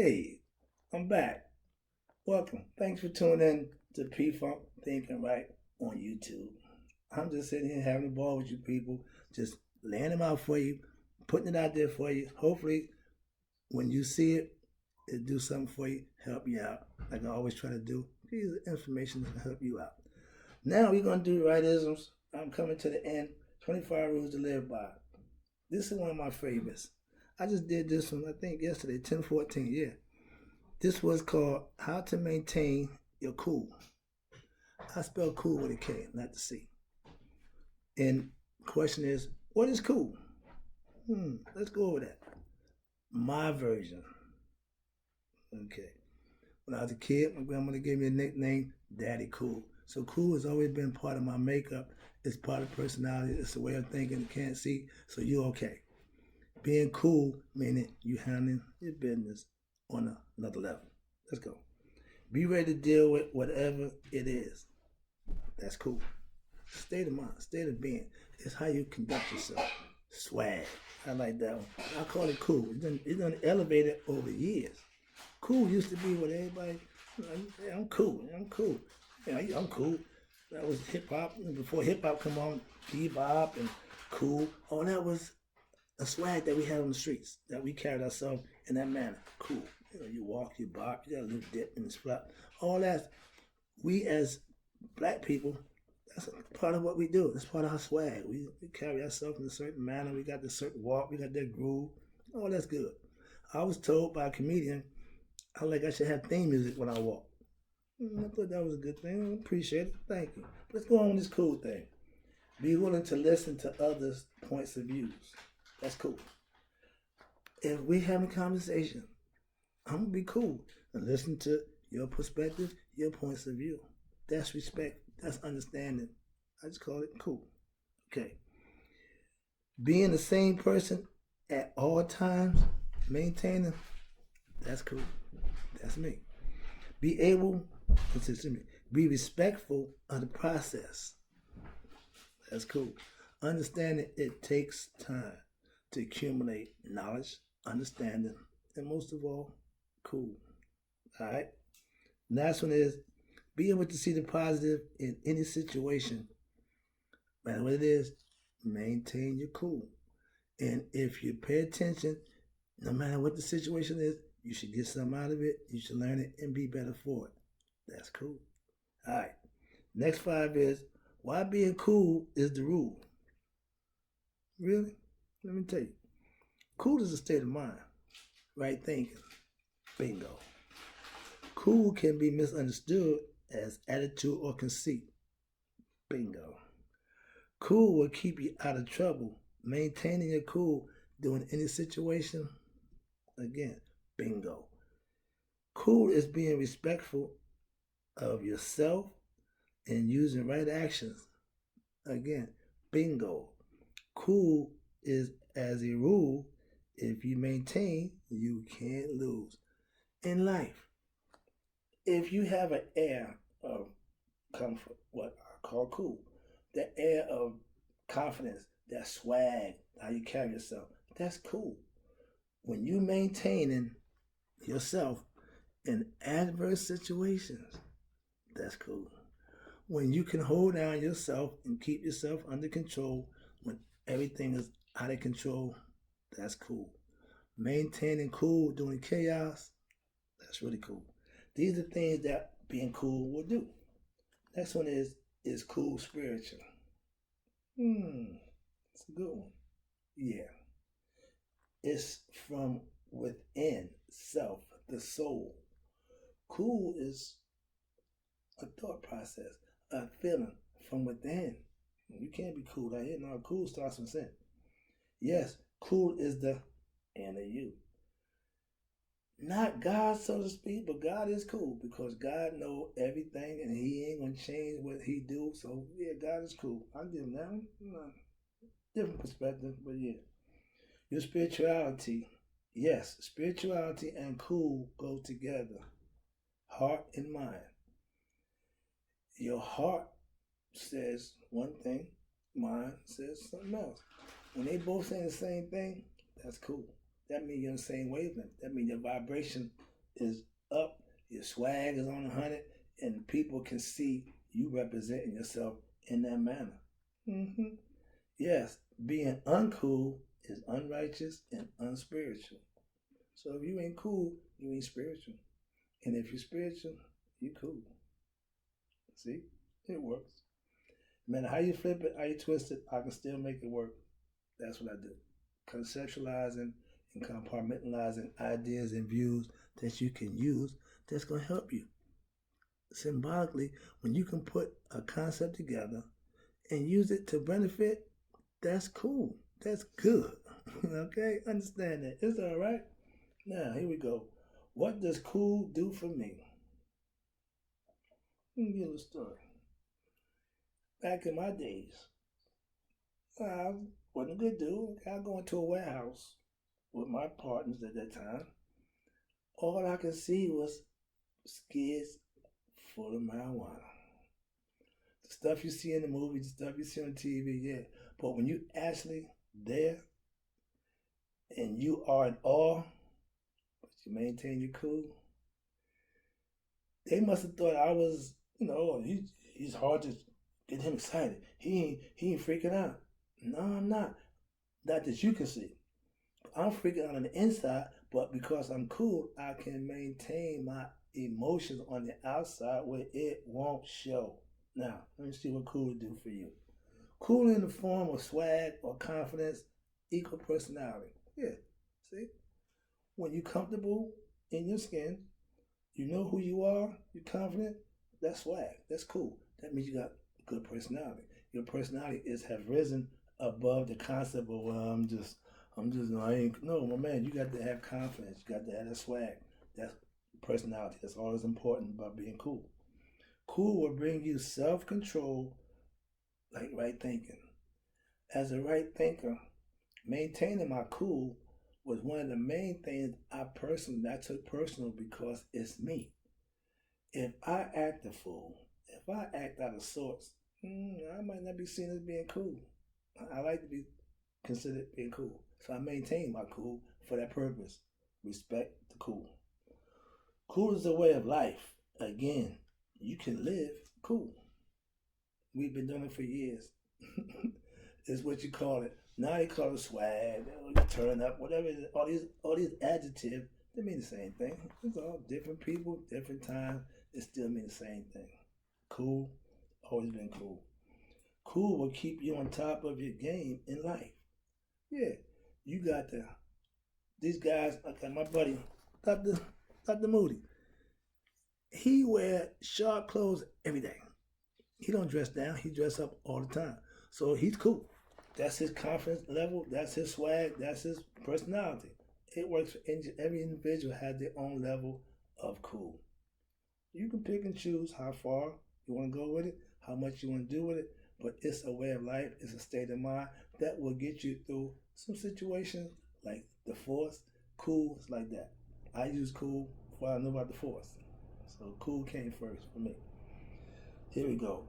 Hey, I'm back. Welcome. Thanks for tuning in to Pfunk Thinking Right on YouTube. I'm just sitting here having a ball with you people, just laying them out for you, putting it out there for you. Hopefully, when you see it, it'll do something for you, help you out. Like I always try to do. These are information that help you out. Now we're going to do rightisms. I'm coming to the end. 25 rules to live by. This is one of my favorites. I just did this one, I think, yesterday, 10/14. Yeah. This was called How to Maintain Your Cool. I spell cool with a K, not the C. And the question is, what is cool? Let's go over that. My version. Okay. When I was a kid, my grandmother gave me a nickname, Daddy Cool. So cool has always been part of my makeup. It's part of personality. It's a way of thinking. You can't see, so you're okay. Being cool meaning you handling your business on another level. Let's go. Be ready to deal with whatever it is. That's cool. State of mind, state of being. It's how you conduct yourself. Swag. I like that one. I call it cool. It's done elevated over years. Cool used to be what everybody, yeah, I'm cool. I'm cool. Yeah, I'm cool. That was hip hop. Before hip hop come on, bebop and cool. All that was a swag that we had on the streets, that we carried ourselves in that manner. Cool. You walk, you bop, you got a little dip in the spot. All that, we as black people, that's a part of what we do. That's part of our swag. We carry ourselves in a certain manner. We got this certain walk. We got that groove. Oh, that's good. I was told by a comedian, I should have theme music when I walk. I thought that was a good thing. I appreciate it. Thank you. Let's go on with this cool thing. Be willing to listen to others' points of views. That's cool. If we having a conversation, I'm gonna be cool and listen to your perspective, your points of view. That's respect. That's understanding. I just call it cool. Okay. Being the same person at all times, maintaining, that's cool. That's me. Be able, be respectful of the process. That's cool. Understanding it takes time to accumulate knowledge, understanding, and most of all, cool. All right? Last one is be able to see the positive in any situation. No matter what it is, maintain your cool. And if you pay attention, no matter what the situation is, you should get something out of it. You should learn it and be better for it. That's cool. All right. Next 5 is why being cool is the rule. Really? Let me tell you. Cool is a state of mind. Right thinking. Bingo. Cool can be misunderstood as attitude or conceit. Bingo. Cool will keep you out of trouble. Maintaining your cool during any situation. Again, bingo. Cool is being respectful of yourself and using right actions. Again, bingo. Cool is, as a rule, if you maintain, you can't lose. In life, if you have an air of comfort, what I call cool, the air of confidence, that swag, how you carry yourself, that's cool. When you maintaining yourself in adverse situations, that's cool. When you can hold down yourself and keep yourself under control when everything is out of control, that's cool. Maintaining cool during chaos, that's really cool. These are things that being cool will do. Next one is cool spiritual. It's a good one. Yeah. It's from within self, the soul. Cool is a thought process, a feeling from within. You can't be cool out here. No, cool starts from sin. Yes, cool is the inner you. Not God, so to speak, but God is cool because God knows everything and He ain't gonna change what He do. So yeah, God is cool. I'll give Him that one. Different perspective, but yeah. Your spirituality. Yes, spirituality and cool go together. Heart and mind. Your heart says one thing, mind says something else. When they both say the same thing, that's cool. That means you're on the same wavelength. That means your vibration is up, your swag is on 100, and people can see you representing yourself in that manner. Mm-hmm. Yes, being uncool is unrighteous and unspiritual. So if you ain't cool, you ain't spiritual. And if you're spiritual, you cool. See? It works. No matter how you flip it, how you twist it, I can still make it work. That's what I do. Conceptualizing and compartmentalizing ideas and views that you can use that's going to help you. Symbolically, when you can put a concept together and use it to benefit, that's cool. That's good. Okay? Understand that. It's all right. Now, here we go. What does cool do for me? Let me give you a story. Back in my days, I wasn't a good dude. I go into a warehouse with my partners at that time. All I could see was skids full of marijuana. The stuff you see in the movies, the stuff you see on TV, yeah. But when you actually there and you are in awe, but you maintain your cool, they must have thought I was, he's hard to get him excited. He ain't freaking out. No, I'm not. Not that you can see. I'm freaking out on the inside, but because I'm cool, I can maintain my emotions on the outside where it won't show. Now, let me see what cool will do for you. Cool in the form of swag or confidence, equal personality. Yeah, see? When you're comfortable in your skin, you know who you are, you're confident, that's swag. That's cool. That means you got good personality. Your personality have risen above the concept of I ain't no my man, you got to have confidence, you got to have that swag. That's personality. That's all that's important about being cool. Cool will bring you self-control like right thinking. As a right thinker, maintaining my cool was one of the main things I took personal because it's me. If I act a fool, if I act out of sorts, I might not be seen as being cool. I like to be considered being cool. So I maintain my cool for that purpose. Respect the cool. Cool is a way of life. Again, you can live cool. We've been doing it for years. It's what you call it. Now they call it swag, turn up, whatever it is. All these adjectives, they mean the same thing. It's all different people, different times. It still mean the same thing. Cool, always been cool. Cool will keep you on top of your game in life. Yeah, you got these guys, like my buddy, Dr. Moody. He wear sharp clothes every day. He don't dress down. He dress up all the time. So he's cool. That's his confidence level. That's his swag. That's his personality. It works for every individual has their own level of cool. You can pick and choose how far you want to go with it, how much you want to do with it, but it's a way of life. It's a state of mind that will get you through some situations like the force. Cool is like that. I use cool before I knew about the force. So cool came first for me. Here we go.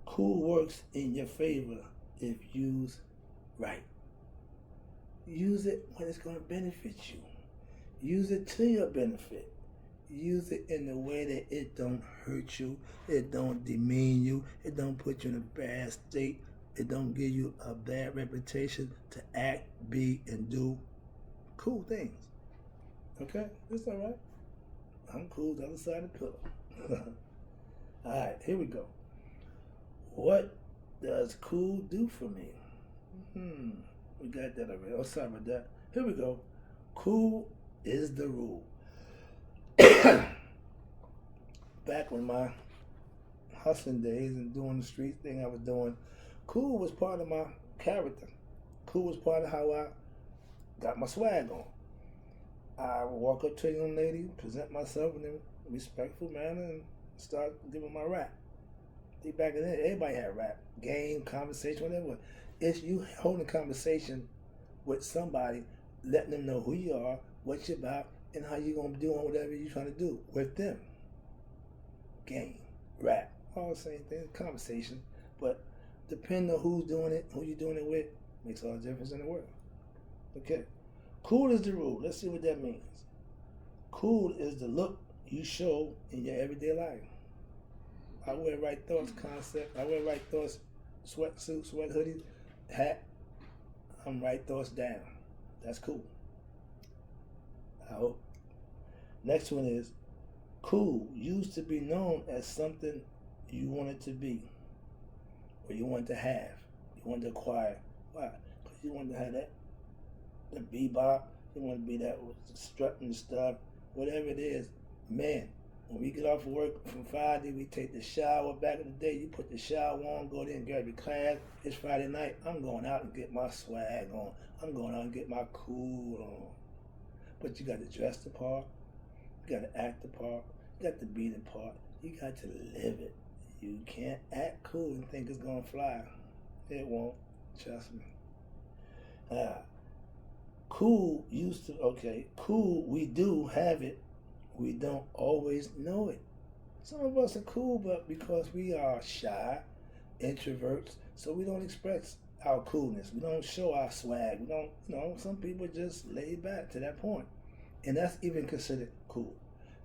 Cool works in your favor if used right. Use it when it's going to benefit you. Use it to your benefit. Use it in a way that it don't hurt you, it don't demean you, it don't put you in a bad state, it don't give you a bad reputation to act, be, and do cool things. Okay? It's all right. I'm cool the other side of the pillow. All right, here we go. What does cool do for me? We got that already. Oh, sorry about that. Here we go. Cool is the rule. Back when my hustling days and doing the street thing I was doing, cool was part of my character. Cool was part of how I got my swag on. I would walk up to a young lady, present myself in a respectful manner, and start giving my rap. Back then, everybody had rap, game, conversation, whatever. It's you holding a conversation with somebody, letting them know who you are, what you're about, and how you're going to do on whatever you're trying to do with them. Game, rap, all the same thing, conversation. But depending on who's doing it, who you're doing it with, makes all the difference in the world. Okay. Cool is the rule. Let's see what that means. Cool is the look you show in your everyday life. I wear Right Thoughts concept. I wear Right Thoughts sweatsuit, sweat hoodie, hat. I'm Right Thoughts down. That's cool. I hope. Next one is cool used to be known as something you wanted to be, or you wanted to have, you wanted to acquire. Why? Because you wanted to have that, the bebop, you want to be that with the strutting stuff, whatever it is. Man, when we get off of work from Friday, we take the shower. Back in the day, you put the shower on, go there and grab your class. It's Friday night. I'm going out and get my swag on. I'm going out and get my cool on. But you got to dress the part. You got to act the part. You got to be the part. You got to live it. You can't act cool and think it's going to fly. It won't. Trust me. Cool used to, cool, we do have it. We don't always know it. Some of us are cool, but because we are shy, introverts, so we don't express our coolness. We don't show our swag. We don't, some people just lay back to that point. And that's even considered cool.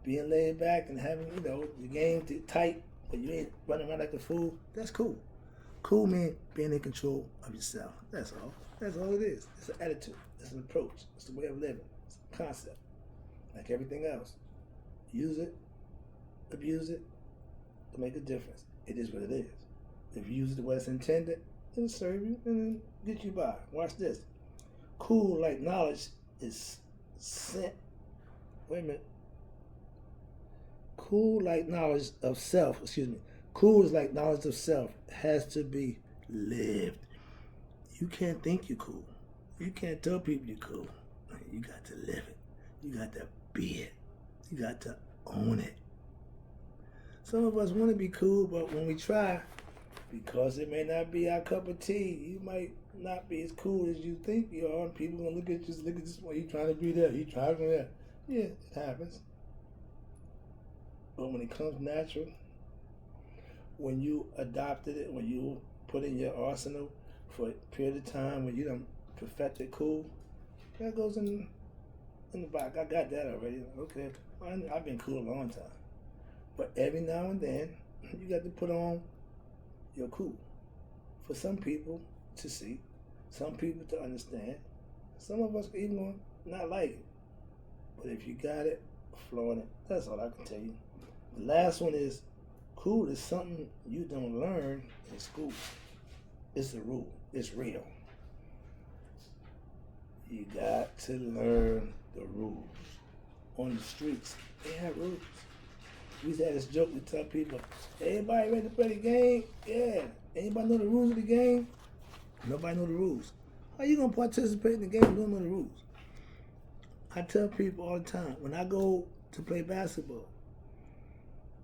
Being laid back and having, the game tight, but you ain't running around like a fool, that's cool. Cool means being in control of yourself. That's all. That's all it is. It's an attitude. It's an approach. It's a way of living. It's a concept. Like everything else. Use it, abuse it to make a difference. It is what it is. If you use it the way it's intended, it'll serve you and get you by. Watch this. Cool, like knowledge, is sent. Wait a minute. Cool, like knowledge of self. Cool is like knowledge of self. Has to be lived. You can't think you're cool. You can't tell people you're cool. You got to live it. You got to be it. You got to own it. Some of us want to be cool, but when we try, because it may not be our cup of tea, you might not be as cool as you think you are, and people gonna look at this way. You trying to be there, you trying to be there. Yeah, it happens. But when it comes natural, when you adopted it, when you put in your arsenal for a period of time, when you done perfected cool, that goes in the back. I got that already. Okay, I've been cool a long time. But every now and then, you got to put on your cool. For some people to see, some people to understand. Some of us even gonna not like it. But if you got it, flaunt it. That's all I can tell you. The last one is, cool is something you don't learn in school. It's a rule. It's real. You got to learn the rules. On the streets, they have rules. We used to have this joke, we tell people, everybody ready to play the game? Yeah. Anybody know the rules of the game? Nobody know the rules. How you going to participate in the game if you don't know the rules? I tell people all the time, when I go to play basketball,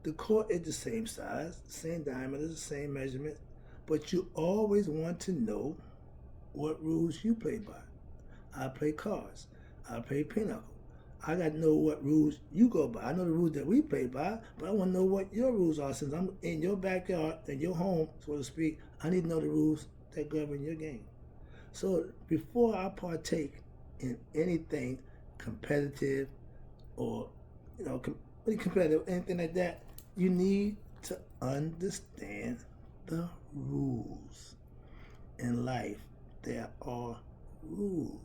the court is the same size, the same diameter, the same measurement, but you always want to know what rules you play by. I play cards. I play pinochle. I got to know what rules you go by. I know the rules that we play by, but I want to know what your rules are. Since I'm in your backyard and your home, so to speak, I need to know the rules that govern your game. So before I partake in anything competitive or, really competitive, anything like that, you need to understand the rules. In life, there are rules.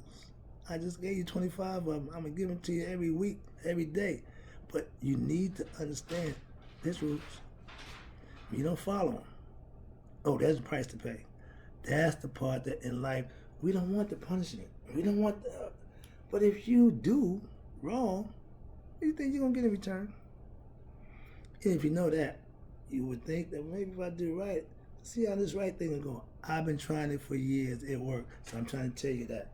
I just gave you 25 of them. I'm going to give them to you every week, every day. But you need to understand there's rules. You don't follow them. Oh, there's a price to pay. That's the part that in life, we don't want the punishment. We don't want the... But if you do wrong, what do you think you're going to get in return? And if you know that, you would think that maybe if I do right, see how this right thing is going. I've been trying it for years. It worked. So I'm trying to tell you that.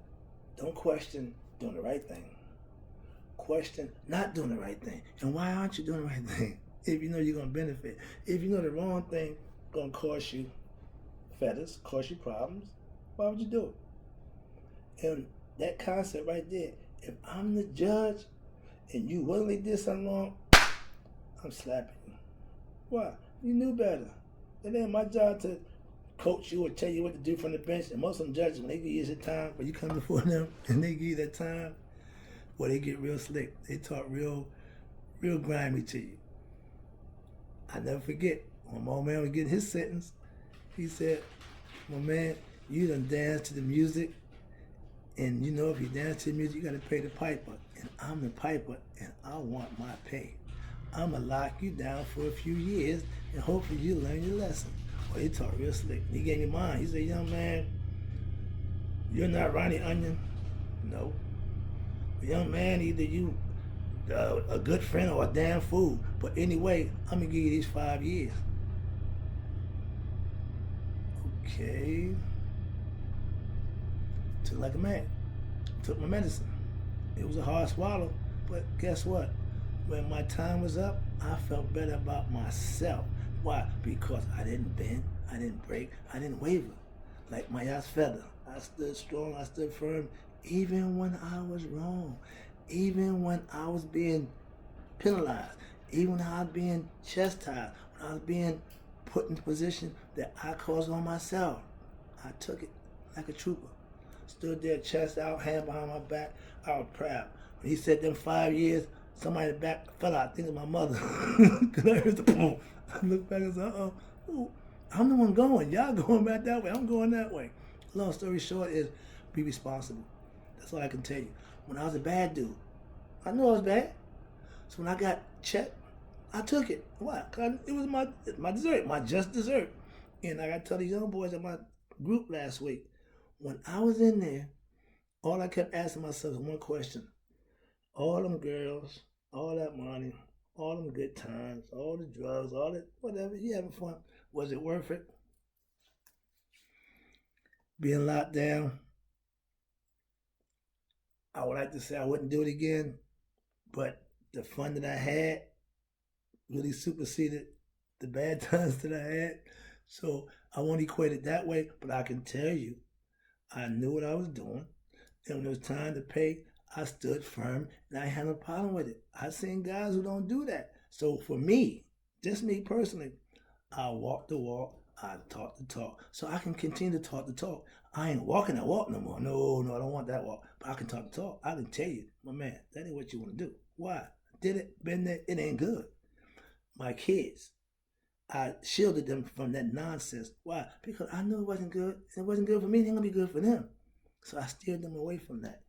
Don't question doing the right thing. Question not doing the right thing. And why aren't you doing the right thing? If you know you're going to benefit. If you know the wrong thing going to cost you feathers, cost you problems, why would you do it? And that concept right there, if I'm the judge and you willingly did something wrong, I'm slapping you. Why? You knew better. It ain't my job to coach you or tell you what to do from the bench. And most of them judges, when they give you your time, when you come before them and they give you that time, Boy, they get real slick. They talk real grimy to you. I never forget when my old man was getting his sentence. He said, "My man, you done dance to the music, and you know if you dance to the music, you got to pay the piper. And I'm the piper, and I want my pay. I'm gonna lock you down for a few years, and hopefully you learn your lesson." Well, he talked real slick. He gave me mine. He said, "Young man, you're not Ronnie Onion. No. Young man, either you a good friend or a damn fool. But anyway, I'm gonna give you these 5 years." Okay. Took like a man. Took my medicine. It was a hard swallow, but guess what? When my time was up, I felt better about myself. Why? Because I didn't bend, I didn't break, I didn't waver. Like my ass feather. I stood strong, I stood firm, even when I was wrong, even when I was being penalized, even when I was being chastised, when I was being put in a position that I caused on myself. I took it like a trooper. Stood there, chest out, hand behind my back. I was proud. When he said them 5 years, somebody in the back fell out. I think it was my mother. Because I heard the boom. I looked back and said, uh-oh. I'm the one going. Y'all going back that way. I'm going that way. Long story short is, be responsible. That's all I can tell you. When I was a bad dude, I knew I was bad. So when I got checked, I took it. Why? Because it was my dessert, my just dessert. And I got to tell these young boys at my group last week, when I was in there, all I kept asking myself was one question. All them girls, all that money, all them good times, all the drugs, all that, whatever, you having fun. Was it worth it? Being locked down, I would like to say I wouldn't do it again, but the fun that I had really superseded the bad times that I had. So I won't equate it that way, but I can tell you, I knew what I was doing. And when it was time to pay, I stood firm and I had no problem with it. I've seen guys who don't do that. So for me, just me personally, I walk the walk, I talk the talk. So I can continue to talk the talk. I ain't walking that walk no more. No, I don't want that walk. But I can talk the talk. I can tell you, my man, that ain't what you want to do. Why? Did it, been there, it ain't good. My kids, I shielded them from that nonsense. Why? Because I knew it wasn't good. It wasn't good for me. It ain't gonna be good for them. So I steered them away from that.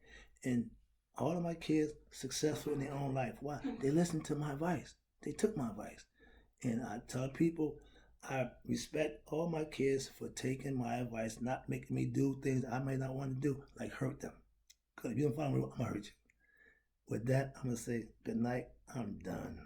And all of my kids successful in their own life. Why? They listened to my advice. They took my advice. And I tell people, I respect all my kids for taking my advice, not making me do things I may not want to do, like hurt them. Because if you don't follow me, I'm going to hurt you. With that, I'm going to say good night. I'm done.